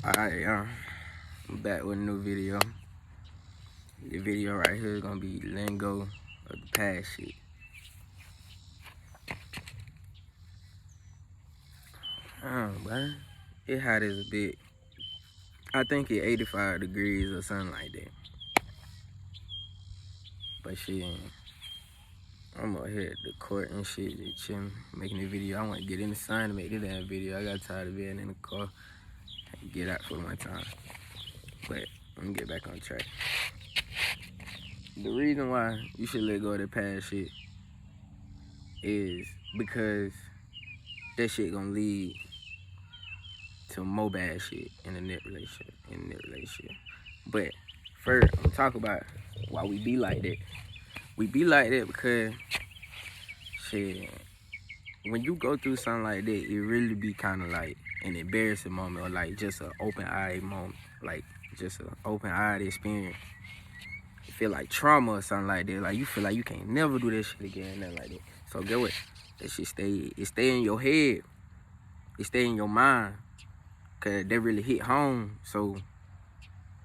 Alright, I'm back with a new video. The video right here is gonna be letting go of the past shit. But it hot as a bit. I think it's 85 degrees or something like that. But shit, I'm out here at the court and shit, just chilling, making the video. I want to get in the sun to make this damn video. I got tired of being in the car and get out for my time. But I'm gonna get back on track. The reason why you should let go of the past shit is because that shit gonna lead to more bad shit in the next relationship. But first, I'm gonna talk about why we be like that. We be like that because shit, when you go through something like that, it really be kind of like an embarrassing moment, or like just an open-eyed moment, like just an open-eyed experience. You feel like trauma or something like that. Like you feel like you can't never do that shit again, nothing like that. So get what? That shit stay in your head. It stay in your mind. Cause they really hit home. So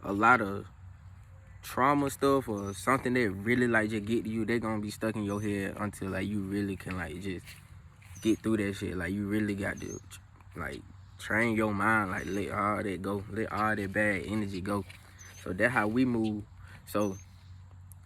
a lot of trauma stuff or something that really like just get to you, they gonna be stuck in your head until like you really can like just get through that shit. Like you really got to like train your mind, like let all that go, let all that bad energy go. So that's how we move. So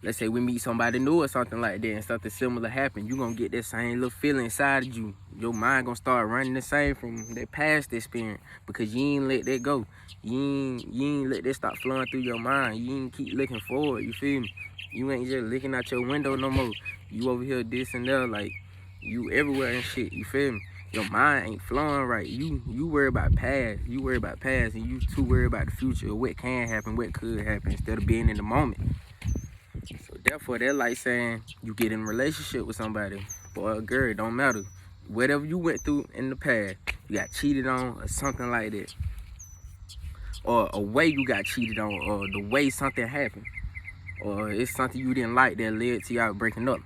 let's say we meet somebody new or something like that and something similar happen, you gonna get that same little feeling inside of you. Your mind gonna start running the same from that past experience because you ain't let that go. You ain't let that stop flowing through your mind. You ain't keep looking forward, you feel me? You ain't just looking out your window no more. You over here this and that, like you everywhere and shit, you feel me? Your mind ain't flowing right. You worry about past. You worry about past and you too worry about the future, what can happen, what could happen, instead of being in the moment. So therefore, they're like saying you get in a relationship with somebody, boy or girl, it don't matter. Whatever you went through in the past, you got cheated on or something like that. Or a way you got cheated on, or the way something happened. Or it's something you didn't like that led to y'all breaking up.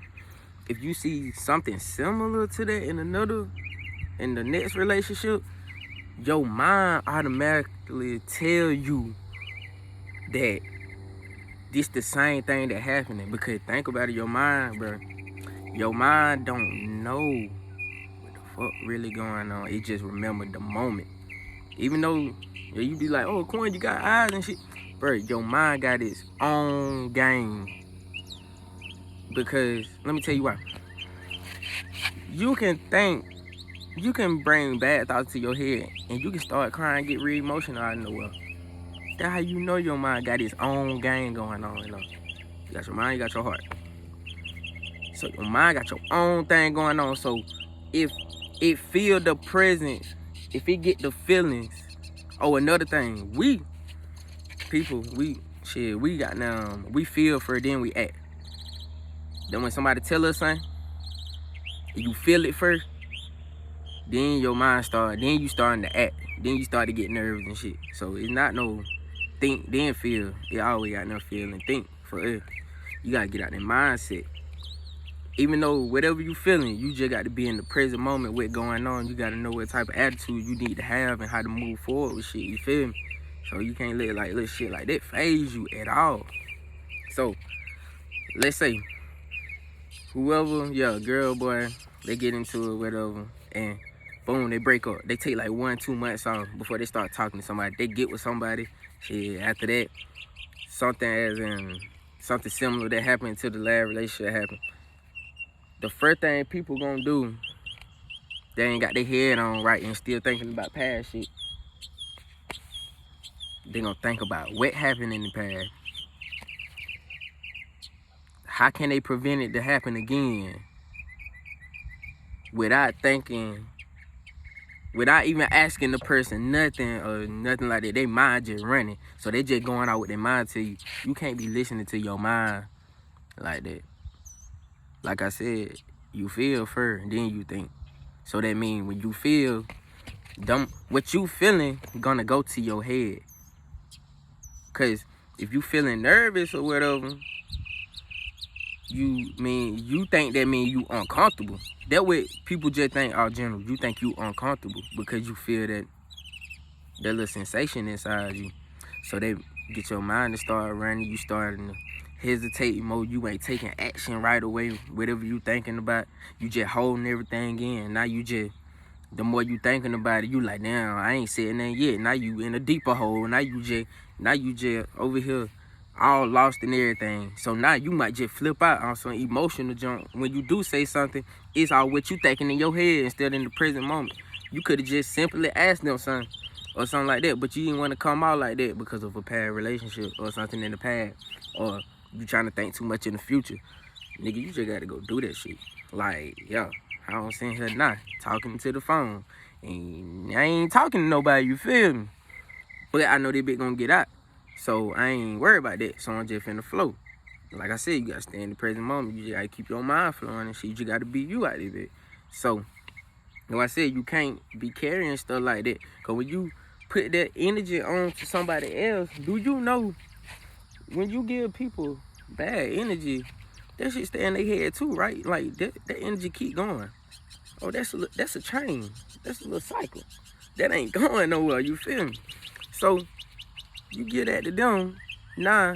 If you see something similar to that in the next relationship, your mind automatically tell you that this the same thing that happening. Because think about it, your mind, bro. Your mind don't know what the fuck really going on. It just remember the moment. Even though you be like, oh, Quan, you got eyes and shit. Bro, your mind got its own game. Because, let me tell you why. You can bring bad thoughts to your head and you can start crying, get real emotional out of nowhere. That's how you know your mind got its own game going on. You know? You got your mind, you got your heart. So your mind got your own thing going on. So if it feel the presence, if it get the feelings, oh, another thing, we got now, we feel for then we act. Then when somebody tell us something, you feel it first, then your mind start, then you starting to act, then you start to get nervous and shit. So it's not no think then feel. It always got no feel and think for it. You gotta get out that mindset. Even though whatever you feeling, you just got to be in the present moment with going on. You got to know what type of attitude you need to have and how to move forward with shit, you feel me? So you can't let like little shit like that phase you at all. So let's say whoever, girl, boy, they get into it, whatever, and boom, they break up. They take like 1-2 months off before they start talking to somebody. They get with somebody. Shit, after that, something similar that happened to the last relationship happened. The first thing people gonna do, they ain't got their head on right and still thinking about past shit. They gonna think about what happened in the past. How can they prevent it to happen again? Without even asking the person nothing or nothing like that. They mind just running. So they just going out with their mind to you. You can't be listening to your mind like that. Like I said, you feel first, then you think. So that means when you feel, what you feeling gonna go to your head. Cause if you feeling nervous or whatever, you think that means you uncomfortable. That way people just think, oh, general, you think you uncomfortable because you feel that that little sensation inside you. So they get your mind to start running. You starting to hesitate more. You ain't taking action right away. Whatever you thinking about, you just holding everything in. Now you just, the more you thinking about it, you like, damn, I ain't said nothing yet. Now you in a deeper hole. Now you just over here all lost in everything. So now you might just flip out on some emotional junk. When you do say something, it's all what you thinking in your head instead of in the present moment. You could have just simply asked them something or something like that, but you didn't want to come out like that because of a past relationship or something in the past, or you trying to think too much in the future. Nigga, you just got to go do that shit. Like, yo, I don't sit here now talking to the phone, and I ain't talking to nobody, you feel me? But I know they bitch gonna get out, so I ain't worried about that. So I'm just finna flow. Like I said, you gotta stay in the present moment. You just gotta keep your mind flowing and shit. You gotta be you out of it. So, like I said, you can't be carrying stuff like that. Cause when you put that energy on to somebody else, do you know when you give people bad energy, that shit stay in their head too, right? Like that energy keep going. Oh, that's a chain. That's a little cycle. That ain't going nowhere, you feel me? So you get that to them, nah,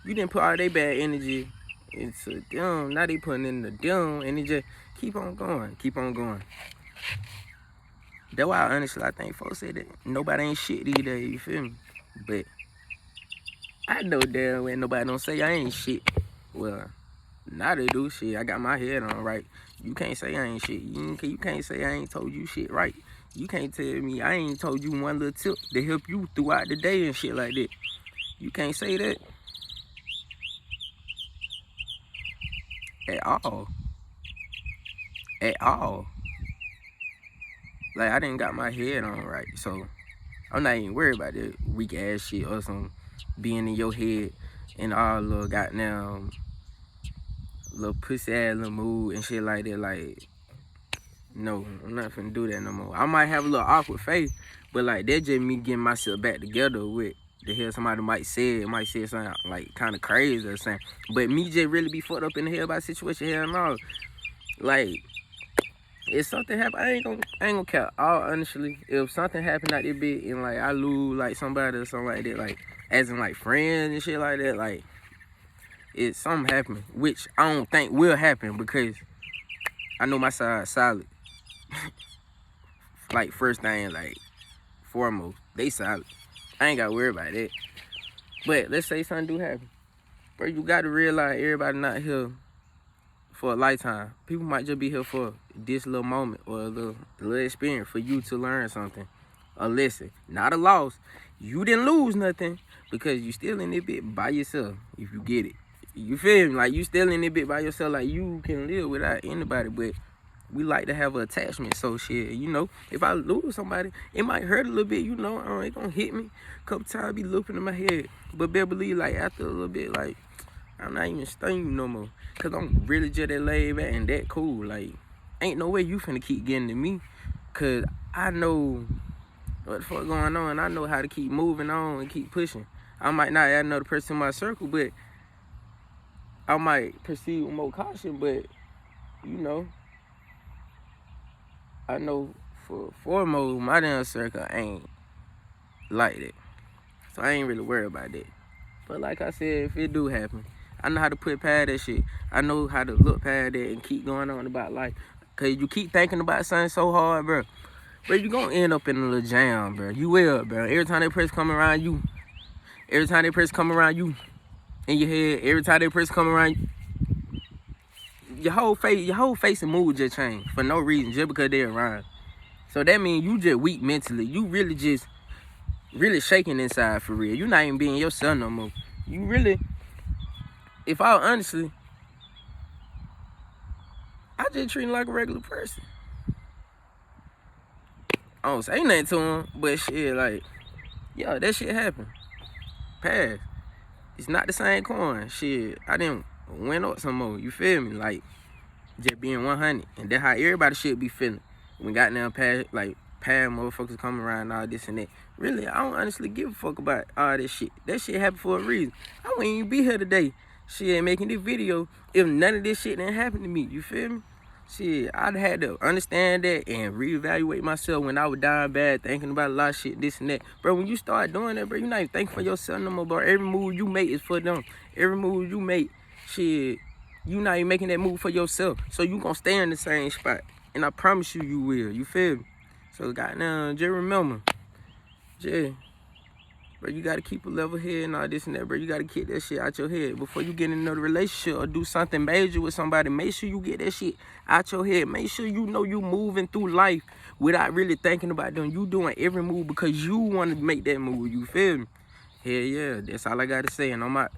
you didn't put all their bad energy into them. Now they putting in the them, and it just keep on going, keep on going. That's why honestly I think folks say that nobody ain't shit these days, you feel me? But I know damn well nobody don't say I ain't shit. Well, now they do shit. I got my head on right. You can't say I ain't shit. You can't say I ain't told you shit right. You can't tell me I ain't told you one little tip to help you throughout the day and shit like that. You can't say that at all. At all. Like, I didn't got my head on right. So, I'm not even worried about that weak ass shit or some being in your head and all little goddamn little pussy ass little mood and shit like that. Like, no, I'm not finna do that no more. I might have a little awkward face, but like that's just me getting myself back together with the hell somebody might say something like kind of crazy or something. But me just really be fucked up in the head about the situation, hell no. Like, if something happen, I ain't gonna care. All honestly, if something happen out there bit and like I lose like somebody or something like that, like as in like friends and shit like that, like it's something happening, which I don't think will happen because I know my side solid. Like first thing, like foremost, they solid. I ain't gotta worry about that. But let's say something do happen, bro. You gotta realize everybody not here for a lifetime. People might just be here for this little moment or a little experience for you to learn something, a lesson, not a loss. You didn't lose nothing because you still in this bit by yourself. If you get it, you feel me? Like you still in this bit by yourself. Like you can live without anybody, but we like to have an attachment. So shit, you know, if I lose somebody, it might hurt a little bit. You know, it gonna hit me a couple times. Be looping in my head, but better believe like after a little bit, like I'm not even stunning you no more. Cause I'm really just that laid back and that cool. Like, ain't no way you finna keep getting to me. Cause I know what the fuck going on. I know how to keep moving on and keep pushing. I might not add another person in my circle, but I might proceed with more caution. But, you know, I know for foremost, my damn circle ain't like that. So I ain't really worried about that. But like I said, if it do happen, I know how to put past that shit. I know how to look past that and keep going on about life. Cause you keep thinking about something so hard, bro. But you gonna end up in a little jam, bro. You will, bro. Every time that person come around you, in your head, every time that person come around you, your whole face and mood just change for no reason, just because they're around. So that means you just weak mentally. You really just shaking inside for real. You not even being yourself no more. You really, if I honestly, I just treat him like a regular person. I don't say nothing to him, but shit, like, yo, that shit happened. Pass. It's not the same coin. Shit, I didn't went up some more. You feel me? Like, just being 100. And that's how everybody should be feeling. When goddamn past motherfuckers come around and all this and that. Really, I don't honestly give a fuck about all this shit. That shit happened for a reason. I wouldn't even be here today. Shit, making this video if none of this shit didn't happen to me. You feel me? shit, I'd had to understand that and reevaluate myself when I was down bad, thinking about a lot of shit, this and that. Bro, when you start doing that, bro, you're not even thinking for yourself no more, bro. Every move you make is for them. Every move you make, shit, you not even making that move for yourself. So you gonna stay in the same spot. And I promise you, you will. You feel me? So goddamn, just remember, bro, you gotta keep a level head and all this and that, bro. You gotta get that shit out your head before you get in another relationship or do something major with somebody. Make sure you get that shit out your head. Make sure you know you moving through life without really thinking about them. You doing every move because you want to make that move. You feel me? Hell yeah, that's all I gotta say, and I'm out.